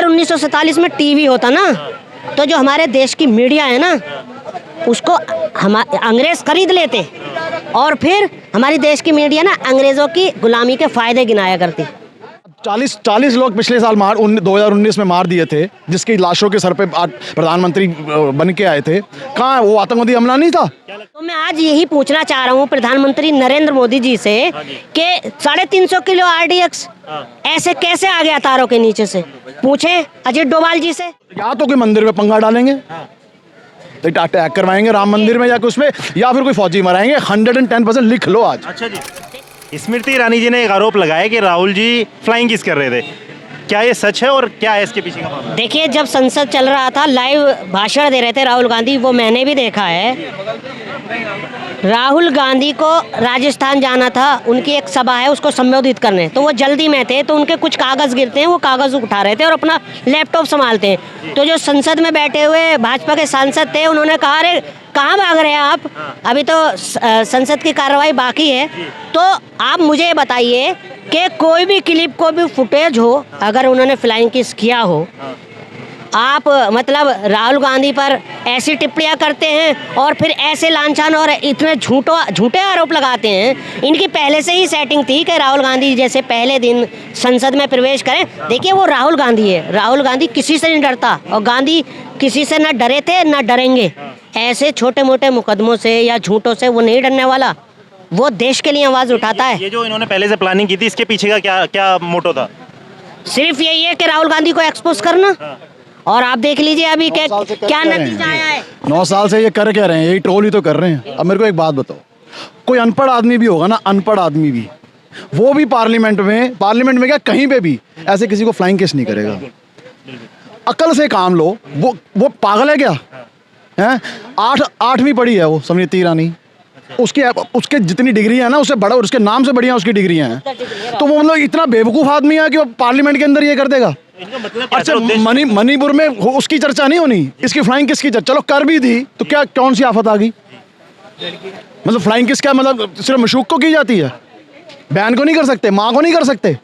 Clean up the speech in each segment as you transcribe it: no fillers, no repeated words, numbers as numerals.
1947 में टीवी होता ना, तो जो हमारे देश की मीडिया है ना, उसको हम अंग्रेज खरीद लेते और फिर हमारी देश की मीडिया ना अंग्रेजों की गुलामी के फायदे गिनाया करती। 40 लोग पिछले साल 2019 में मार दिए थे, जिसकी लाशों के सर पे प्रधानमंत्री बन के आए थे। कहाँ वो आतंकवादी हमला नहीं था? तो मैं आज यही पूछना चाह रहा हूँ प्रधानमंत्री नरेंद्र मोदी जी से कि 350 किलो RDX ऐसे कैसे आ गया तारों के नीचे से? पूछे अजीत डोभाल जी से। या तो कोई मंदिर में पंगा डालेंगे, अटैक करवाएंगे राम मंदिर में, या कि उसमें, या फिर कोई फौजी मराएंगे। 110% लिख लो आज। अच्छा जी, स्मृति ईरानी जी ने एक आरोप लगाया कि राहुल जी फ्लाइंग किस कर रहे थे। क्या ये सच है और क्या है इसके पीछे का मामला? देखिए, जब संसद चल रहा था, लाइव भाषण दे रहे थे राहुल गांधी, वो मैंने भी देखा है। राहुल गांधी को राजस्थान जाना था, उनकी एक सभा है उसको संबोधित करने, तो वो जल्दी में थे, तो उनके कुछ कागज़ गिरते हैं, वो कागज़ उठा रहे थे और अपना लैपटॉप संभालते हैं। तो जो संसद में बैठे हुए भाजपा के सांसद थे, उन्होंने कहा, अरे कहाँ भाग रहे हैं आप, अभी तो संसद की कार्रवाई बाकी है। तो आप मुझे बताइए कि कोई भी क्लिप, कोई भी फुटेज हो, अगर उन्होंने फ्लाइंग किस किया हो, आप मतलब राहुल गांधी पर ऐसी टिप्पणियां करते हैं और फिर ऐसे लांछन और इतने झूठे आरोप लगाते हैं। इनकी पहले से ही सेटिंग थी कि राहुल गांधी जैसे पहले दिन संसद में प्रवेश करें। देखिए, वो राहुल गांधी है, राहुल गांधी किसी से नहीं डरता और गांधी किसी से न डरे थे न डरेंगे। ऐसे छोटे मोटे मुकदमों से या झूठों से वो नहीं डरने वाला, वो देश के लिए आवाज़ उठाता है। ये जो इन्होंने पहले से प्लानिंग की थी, इसके पीछे का क्या क्या मोटो था? सिर्फ यही है कि राहुल गांधी को एक्सपोज करना। और आप देख लीजिए अभी क्या नतीजा आया है। 9 साल से ये कर क्या रहे हैं? यही ट्रोल ही तो कर रहे हैं। अब मेरे को एक बात बताओ, कोई अनपढ़ आदमी भी होगा ना, अनपढ़ आदमी भी, वो भी पार्लियामेंट में क्या कहीं पे भी ऐसे किसी को फ्लाइंग किस नहीं करेगा। अकल से काम लो। वो पागल है क्या? हैं? 8वीं पढ़ी है वो स्मृति ईरानी, उसके जितनी डिग्री है ना, उससे बड़ा, उसके नाम से बढ़िया उसकी डिग्रियां हैं। तो वो मतलब इतना बेवकूफ़ आदमी है कि वो पार्लियामेंट के अंदर ये कर देगा। अच्छा, मणिपुर में उसकी चर्चा नहीं होनी, इसकी फ्लाइंग किस की चर्चा? चलो कर भी दी तो क्या, कौन सी आफत आ गई? मतलब फ्लाइंग किस क्या मतलब सिर्फ मशूक को की जाती है? बहन को नहीं कर सकते, माँ को नहीं कर सकते,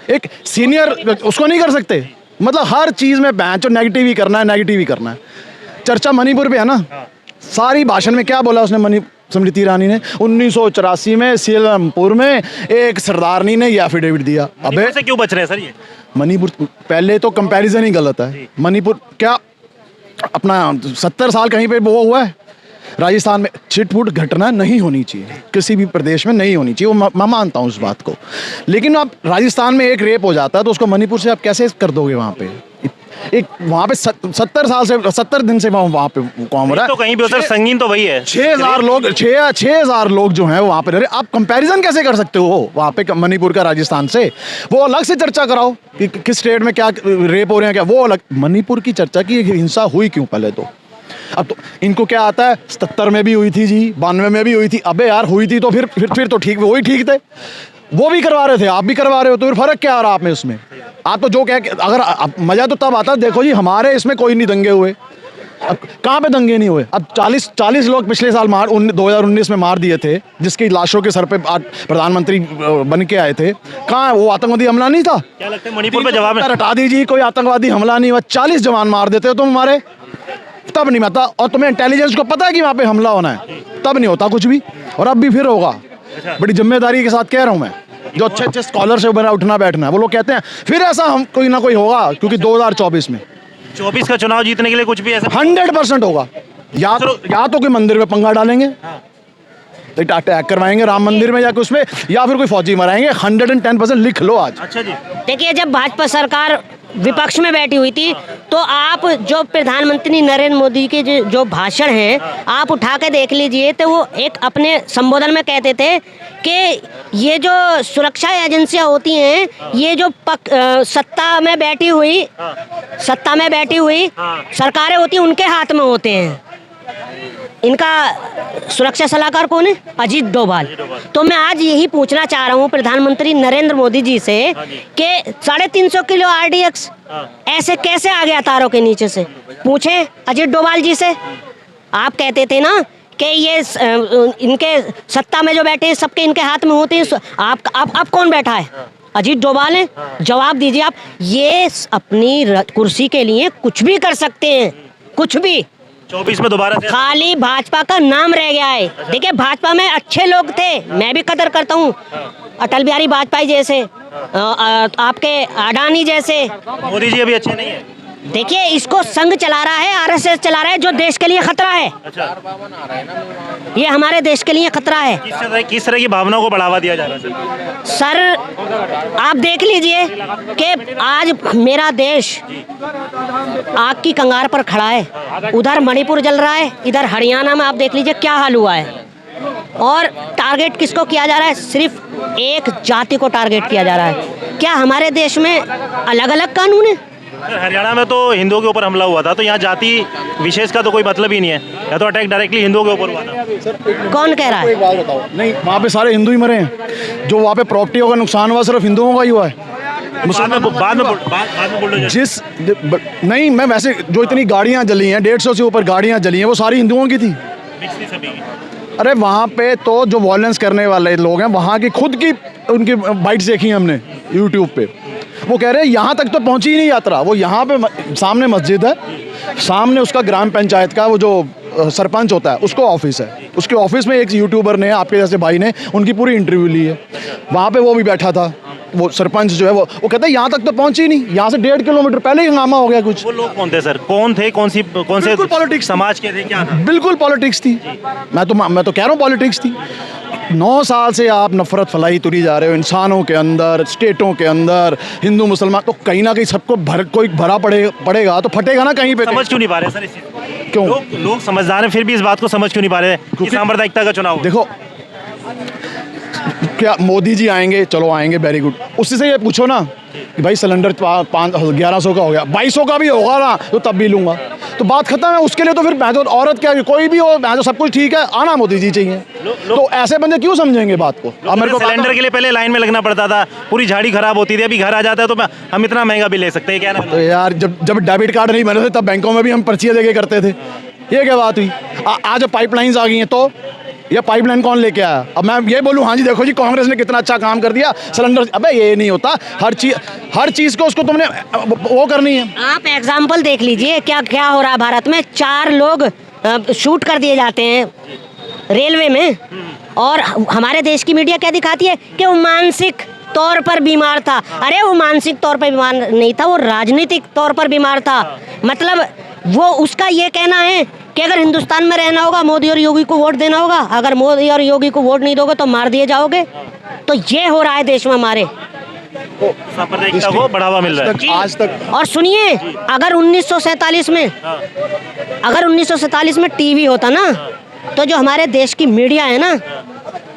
एक सीनियर उसको नहीं कर सकते? मतलब हर चीज़ में बहन जो नेगेटिव ही करना है। चर्चा मणिपुर पे है ना। सारी भाषण में क्या बोला उसने स्मृति ईरानी ने? 1984 में सीलमपुर में एक सरदारनी ने ये एफिडेविट दिया। अबे से क्यों बच रहे हैं सर ये? मणिपुर, पहले तो कंपैरिजन ही गलत है। मणिपुर क्या अपना 70 साल कहीं पे वो हुआ है? राजस्थान में छिटपुट घटना नहीं होनी चाहिए, किसी भी प्रदेश में नहीं होनी चाहिए, वो मैं मानता हूँ उस बात को। लेकिन आप राजस्थान में एक रेप हो जाता है तो उसको मणिपुर से आप कैसे कर दोगे? वहाँ पे एक वहाँ पे 70 दिन से वहाँ पे कौन हो रहा है? तो कहीं भी उधर संगीन तो वही है। 6,000 लोग जो हैं वहाँ पे रह रहे। आप कंपैरिजन कैसे कर सकते हो वहाँ पे मणिपुर का राजस्थान से? वो अलग से चर्चा कराओ कि किस स्टेट में क्या रेप हो रहे हैं, क्या वो अलग। मणिपुर की चर्चा की हिंसा हुई क्यों पहले तो? अब तो इनको क्या आता है, 77 में भी हुई थी जी, 92 में भी हुई थी। अबे यार हुई थी तो फिर तो ठीक, वही ठीक थे, वो भी करवा रहे थे, आप भी करवा रहे हो, तो फिर फर्क क्या आ रहा आप में उसमें? आप तो जो कह अगर मजा तो तब आता, देखो जी हमारे इसमें कोई नहीं दंगे हुए। अब कहाँ पे दंगे नहीं हुए? अब 40 लोग पिछले साल 2019 में मार दिए थे, जिसकी लाशों के सर पे प्रधानमंत्री बन के आए थे। कहाँ वो आतंकवादी हमला नहीं था? क्या लगता है मणिपुर पे जवाब हटा दीजिए, कोई आतंकवादी हमला नहीं हुआ। 40 जवान मार देते हो तुम हमारे, तब नहीं आता। और तुम्हें इंटेलिजेंस को पता है कि वहाँ पे हमला होना है, तब नहीं होता कुछ भी, और अब भी फिर होगा। बड़ी जिम्मेदारी के साथ कह रहा हूँ मैं, जो अच्छे स्कॉलर से मेरा उठना बैठना है, वो लोग कहते हैं फिर ऐसा हम कोई ना कोई होगा, क्योंकि 2024 में 24 का चुनाव जीतने के लिए कुछ भी ऐसा 100% होगा। या तो कोई मंदिर में पंगा डालेंगे, अटैक करवाएंगे राम मंदिर में, या कि उसमें, या फिर कोई फौजी मराएंगे। 110% लिख लो आज। अच्छा जी, देखिए, जब भाजपा सरकार विपक्ष में बैठी हुई थी, तो आप जो प्रधानमंत्री नरेंद्र मोदी के जो भाषण हैं, आप उठा के देख लीजिए, तो वो एक अपने संबोधन में कहते थे कि ये जो सुरक्षा एजेंसियां होती हैं, ये जो सत्ता में बैठी हुई सरकारें होती हैं, उनके हाथ में होते हैं। इनका सुरक्षा सलाहकार कौन है? अजीत डोभाल। तो मैं आज यही पूछना चाह रहा हूँ प्रधानमंत्री नरेंद्र मोदी जी से कि 350 किलो RDX ऐसे कैसे आ गया तारों के नीचे से? पूछे अजीत डोभाल जी से। आप कहते थे ना कि ये इनके सत्ता में जो बैठे सबके इनके हाथ में होते हैं। आप कौन बैठा है? अजीत डोभाल हैं, जवाब दीजिए आप। ये अपनी कुर्सी के लिए कुछ भी कर सकते हैं, कुछ भी। 24 में दोबारा से खाली भाजपा का नाम रह गया है। देखिए भाजपा में अच्छे लोग थे, मैं भी कदर करता हूँ, अटल बिहारी वाजपेयी जैसे, आपके अडानी जैसे। मोदी जी अभी अच्छे नहीं है। देखिए इसको संघ चला रहा है, आरएसएस चला रहा है, जो देश के लिए खतरा है। अच्छा, ये हमारे देश के लिए खतरा है। किस तरह की भावनाओं को बढ़ावा दिया जा रहा है सर? सर आप देख लीजिए कि आज मेरा देश आग की कंगार पर खड़ा है। उधर मणिपुर जल रहा है, इधर हरियाणा में आप देख लीजिए क्या हाल हुआ है। और टारगेट किसको किया जा रहा है? सिर्फ एक जाति को टारगेट किया जा रहा है। क्या हमारे देश में अलग अलग कानून है? हरियाणा में तो हिंदुओं के ऊपर हमला हुआ था, तो यहाँ जाति विशेष का तो कोई मतलब ही नहीं है, या तो अटैक डायरेक्टली हिंदुओं के ऊपर हुआ था। कौन कह रहा है? एक बात बताओ, नहीं वहाँ पे सारे हिंदू ही मरे हैं। जो वहाँ पे प्रॉपर्टी का नुकसान हुआ सिर्फ हिंदुओं का ही हुआ है। बाद में बोलो जिस नहीं, मैं वैसे जो इतनी गाड़ियाँ जली हैं, 150 से ऊपर गाड़ियाँ जली हैं, वो सारी हिंदुओं की थी। अरे वहाँ पे तो जो वॉयलेंस करने वाले लोग हैं, वहाँ की खुद की उनकी बाइट्स देखी हैं हमने यूट्यूब पे। वो कह रहे हैं यहाँ तक तो पहुँची ही नहीं यात्रा। वो यहाँ पे सामने मस्जिद है, सामने उसका ग्राम पंचायत का वो जो सरपंच होता है उसको ऑफिस है, उसके ऑफिस में एक यूट्यूबर ने, आपके जैसे भाई ने, उनकी पूरी इंटरव्यू ली है। वहाँ पे वो भी बैठा था, वो सरपंच जो है वो कहता है यहाँ तक तो पहुँची नहीं, यहाँ से 1.5 किलोमीटर पहले ही हंगामा हो गया कुछ। वो लोग कौन थे सर? कौन थे? कौन से पॉलिटिक्स समाज के थे? क्या था? बिल्कुल पॉलिटिक्स थी। मैं तो कह रहा हूँ पॉलिटिक्स थी। 9 साल से आप नफरत फैलाई तुरी जा रहे हो इंसानों के अंदर, स्टेटों के अंदर, हिंदू मुसलमान, तो कहीं ना कहीं सबको कोई भरा पड़ेगा तो फटेगा ना कहीं पे। समझ क्यों नहीं पा रहे सर इस चीज़ को? क्यों? लोग समझदार हैं फिर भी इस बात को समझ क्यों नहीं पा रहे कि सांप्रदायिकता का चुनाव? देखो क्या मोदी जी आएंगे, चलो आएंगे, वेरी गुड। उसी से ये पूछो ना कि भाई सिलेंडर 1100 का हो गया, 2200 का भी होगा ना तो तब भी लूँगा, तो बात खत्म है। उसके लिए तो फिर मैं तो औरत क्या, कोई भी हो, मैं तो सब कुछ ठीक है, आना मोदी जी चाहिए। तो ऐसे बंदे क्यों समझेंगे बात को? अब मेरे को सिलेंडर के लिए पहले लाइन में लगना पड़ता था, पूरी झाड़ी खराब होती थी, अभी घर आ जाता है तो हम इतना महंगा भी ले सकते हैं क्या ना? तो यार जब डेबिट कार्ड नहीं बने थे तब बैंकों में भी हम पर्चियाँ देके करते थे। ये क्या बात हुई? आज पाइपलाइंस आ गई हैं तो ये पाइपलाइन कौन लेके आया? अब मैं ये बोलूँ हाँ जी देखो जी कांग्रेस ने कितना अच्छा काम कर दिया, सिलेंडर, अबे ये नहीं होता। हर चीज़ को उसको तुमने वो करनी है। आप एग्जाम्पल देख लीजिए क्या क्या हो रहा है भारत में। 4 लोग शूट कर दिए जाते हैं रेलवे में, और हमारे देश की मीडिया क्या दिखाती है कि वो मानसिक तौर पर बीमार था। अरे वो मानसिक तौर पर बीमार नहीं था, वो राजनीतिक तौर पर बीमार था। मतलब वो उसका ये कहना है कि अगर हिंदुस्तान में रहना होगा मोदी और योगी को वोट देना होगा, अगर मोदी और योगी को वोट नहीं दोगे तो मार दिए जाओगे। तो ये हो रहा है देश में हमारे, सांप्रदायिकता को बढ़ावा मिल रहा है आज तक। और सुनिए अगर 1947 में टीवी होता ना, तो जो हमारे देश की मीडिया है ना,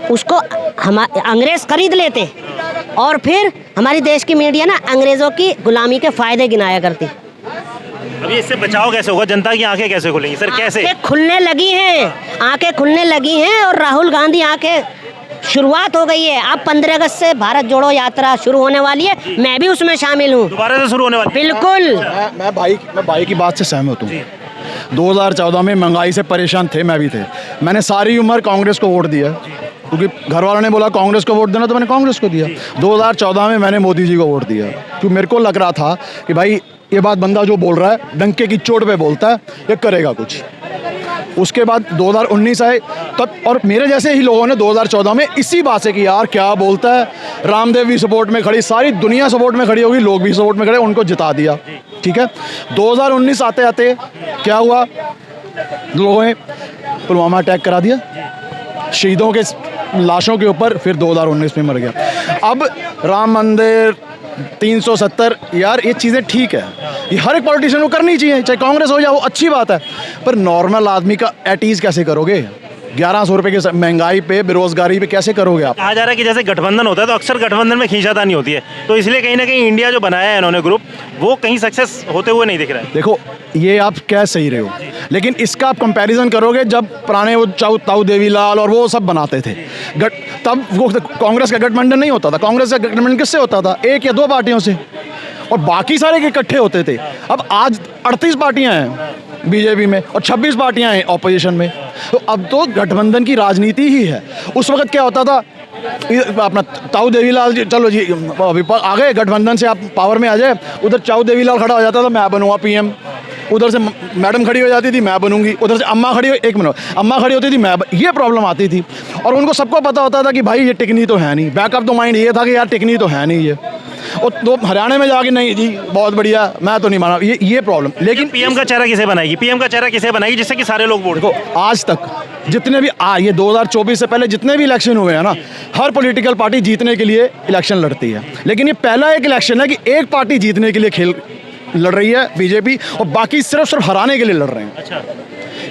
उसको हम अंग्रेज खरीद लेते, और फिर हमारी देश की मीडिया ना अंग्रेजों की गुलामी के फायदे गिनाया करती। अभी इससे बचाव कैसे होगा? जनता की आंखें कैसे खुलेंगी सर? कैसे? आंखें खुलने लगी हैं, आंखें खुलने लगी हैं, और राहुल गांधी आंखें, शुरुआत हो गई है। अब 15 अगस्त से भारत जोड़ो यात्रा शुरू होने वाली है, मैं भी उसमें शामिल हूँ। दोबारा से शुरू होने वाली? बिल्कुल। मैं भाई की बात से सहमत हूँ। 2014 में महंगाई से परेशान थे, मैं भी थे। मैंने सारी उम्र कांग्रेस को वोट दिया क्योंकि घर वालों ने बोला कांग्रेस को वोट देना, तो मैंने कांग्रेस को दिया। 2014 में मैंने मोदी जी को वोट दिया क्योंकि मेरे को लग रहा था कि भाई ये बात बंदा जो बोल रहा है डंके की चोट पे बोलता है, ये करेगा कुछ। उसके बाद 2019 आए तब, और मेरे जैसे ही लोगों ने 2014 में इसी बात से कि यार क्या बोलता है, रामदेव भी सपोर्ट में खड़ी, सारी दुनिया सपोर्ट में खड़ी होगी, लोग भी सपोर्ट में खड़े, उनको जिता दिया। ठीक है, 2019 आते आते क्या हुआ, लोगों ने पुलवामा अटैक करा दिया, शहीदों के लाशों के ऊपर, फिर 2019 में मर गया। अब राम मंदिर 370, यार ये चीज़ें ठीक है, ये हर एक पॉलिटिशियन को करनी चाहिए, चाहे कांग्रेस हो या वो अच्छी बात है, पर नॉर्मल आदमी का एटीज़ कैसे करोगे? 1100 रुपये की महंगाई पे, बेरोजगारी पे कैसे करोगे आप? कहा जा रहा है कि जैसे गठबंधन होता है तो अक्सर गठबंधन में खींचातानी होती है, तो इसलिए कहीं ना कहीं इंडिया जो बनाया है इन्होंने ग्रुप, वो कहीं सक्सेस होते हुए नहीं दिख रहा है। देखो ये आप कह सही रहे हो, लेकिन इसका आप कंपैरिजन करोगे जब पुराने वो ताऊ देवीलाल और वो सब बनाते थे, तब वो कांग्रेस का गठबंधन नहीं होता था। कांग्रेस का गठबंधन किससे होता था? 1 या 2 पार्टियों से, और बाकी सारे के इकट्ठे होते थे। अब आज 38 पार्टियां हैं बीजेपी में और 26 पार्टियां हैं ऑपोजिशन में, तो अब तो गठबंधन की राजनीति ही है। उस वक्त क्या होता था, अपना ताऊ देवीलाल जी, चलो जी अभी आ गए गठबंधन से, आप पावर में आ जाए। उधर चाऊ देवीलाल खड़ा हो जाता था, मैं बनूंगा पीएम। उधर से मैडम खड़ी हो जाती थी, मैं बनूंगी। उधर से अम्मा खड़ी हो, एक मिनट, अम्मा खड़ी होती थी, ये प्रॉब्लम आती थी। और उनको सबको पता होता था कि भाई ये टिकनी तो है नहीं। बैकअप तो माइंड ये था कि यार टिकनी तो है नहीं ये। और तो हरियाणा में जाके नहीं जी बहुत बढ़िया, मैं तो नहीं माना, ये प्रॉब्लम। लेकिन पीएम का चेहरा किसे बनाएगी, पीएम का चेहरा किसे बनाएगी जिससे कि सारे लोग वोट देखो, आज तक जितने भी ये 2024 से पहले जितने भी इलेक्शन हुए हैं ना, हर पॉलिटिकल पार्टी जीतने के लिए इलेक्शन लड़ती है। लेकिन ये पहला एक इलेक्शन है कि एक पार्टी जीतने के लिए लड़ रही है बीजेपी, और बाकी सिर्फ हराने के लिए लड़ रहे हैं। अच्छा,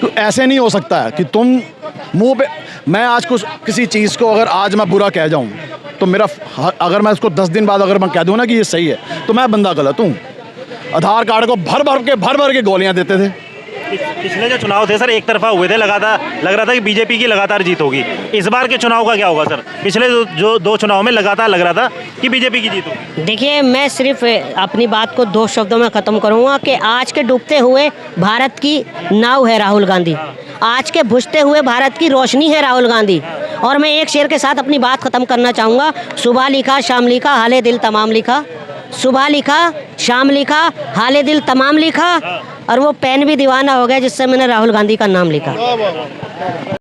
तो ऐसे नहीं हो सकता है कि तुम मुंह पे, मैं आज कुछ किसी चीज़ को अगर आज मैं बुरा कह जाऊं तो मेरा, अगर मैं उसको 10 दिन बाद अगर मैं कह दूं ना कि ये सही है, तो मैं बंदा गलत हूं। आधार कार्ड को भर भर के गोलियां देते थे। पिछले जो चुनाव थे सर एक तरफा हुए थे, लगातार लग रहा था कि बीजेपी की लगातार जीत होगी। इस बार के चुनाव का क्या होगा सर? पिछले जो दो चुनाव में लगातार लग रहा था कि बीजेपी की जीत होगी। देखिए, मैं सिर्फ अपनी बात को 2 शब्दों में ख़त्म करूंगा कि आज के डूबते हुए भारत की नाव है राहुल गांधी, आज के बुझते हुए भारत की रोशनी है राहुल गांधी। और मैं एक शेर के साथ अपनी बात ख़त्म करना चाहूँगा, सुबह लिखा शाम लिखा हाले दिल तमाम लिखा। सुबह लिखा शाम लिखा हाले दिल तमाम लिखा, और वो पेन भी दीवाना हो गया जिससे मैंने राहुल गांधी का नाम लिखा।